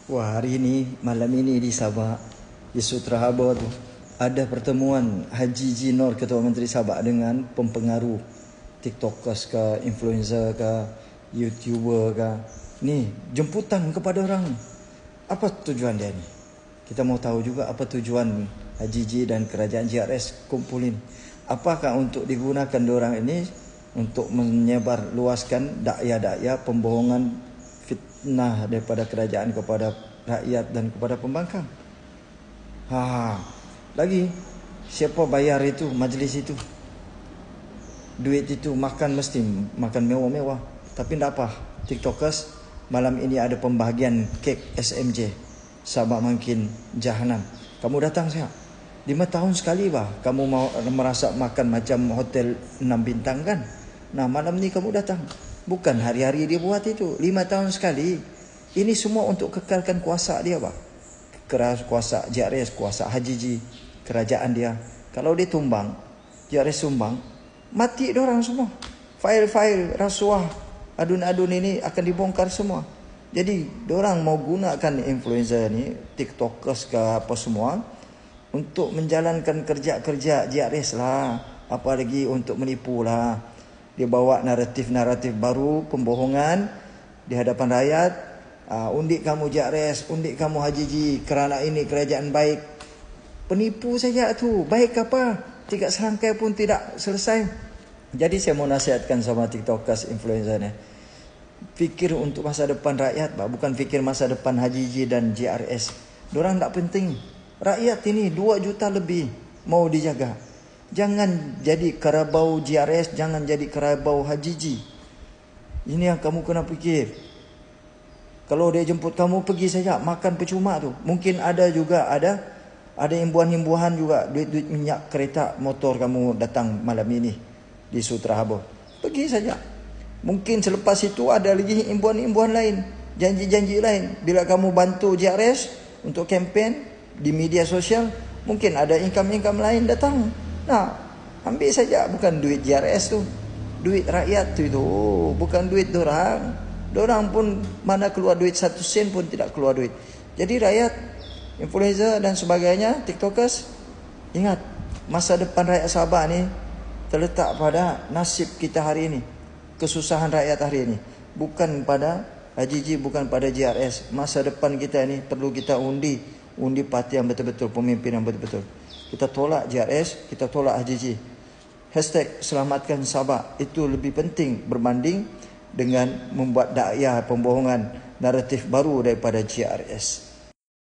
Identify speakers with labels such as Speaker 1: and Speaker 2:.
Speaker 1: Wah, hari ini, malam ini di Sabah, di Sutra Harbour tu, ada pertemuan Haji Jinor, Ketua Menteri Sabah, dengan pempengaruh TikTokers ke, influencer ke, YouTuber ke. Ni, jemputan kepada orang ni. Apa tujuan dia ni? Kita mau tahu juga apa tujuan Haji Ji dan kerajaan JRS kumpulin. Apakah untuk digunakan diorang ini untuk menyebar luaskan dakwah-dakwah pembohongan, fitnah daripada kerajaan kepada rakyat dan kepada pembangkang. Lagi, siapa bayar itu majlis itu? Duit itu makan mesti makan mewah-mewah. Tapi tak apa, TikTokers malam ini ada pembahagian kek SMJ, Sabah Makin Jahanam. Kamu datang siap? 5 tahun sekali kamu mau merasa makan macam hotel 6 bintang kan? Nah, malam ni kamu datang. Bukan hari-hari dia buat itu, 5 tahun sekali. Ini semua untuk kekalkan kuasa dia kuasa JRS, kuasa Haji Ji, kerajaan dia. Kalau dia tumbang, JRS sumbang, mati diorang semua. Fail-fail rasuah, adun-adun ini akan dibongkar semua. Jadi diorang mau gunakan influencer ni, TikTokers ke apa semua, untuk menjalankan kerja-kerja JRS lah. Apa lagi untuk menipu lah. Dia bawa naratif-naratif baru, pembohongan di hadapan rakyat. Undik kamu JRS, undik kamu Haji Ji, kerana ini kerajaan baik. Penipu saja tu. Baik apa? 3 serangkai pun tidak selesai. Jadi saya mau nasihatkan sama TikTokers, influencer ni, fikir untuk masa depan rakyat, bukan fikir masa depan Haji Ji dan JRS. Diorang tak penting. Rakyat ini 2 juta lebih mau dijaga. Jangan jadi karabau JRS, jangan jadi karabau Haji Ji. Ini yang kamu kena fikir. Kalau dia jemput kamu, pergi saja, makan percuma tu. Mungkin ada juga ada imbuhan-imbuhan juga, duit-duit minyak kereta motor kamu datang malam ini di Sutra Harbour. Pergi saja. Mungkin selepas itu ada lagi imbuhan-imbuhan lain, janji-janji lain. Bila kamu bantu JRS untuk kempen di media sosial, mungkin ada income-income lain datang. Nah, ambil saja, bukan duit JRS tu, duit rakyat tu itu, bukan duit dorang. Dorang pun mana keluar duit 1 sen pun tidak keluar duit. Jadi rakyat, influencer dan sebagainya, TikTokers, ingat, masa depan rakyat Sabah ni terletak pada nasib kita hari ini, kesusahan rakyat hari ini, bukan pada Haji Ji, bukan pada JRS. Masa depan kita ni perlu kita undi parti yang betul-betul, pemimpin yang betul-betul. Kita tolak JRS, kita tolak Haji Ji. #selamatkan Sabah itu lebih penting berbanding dengan membuat dakwah pembohongan naratif baru daripada JRS.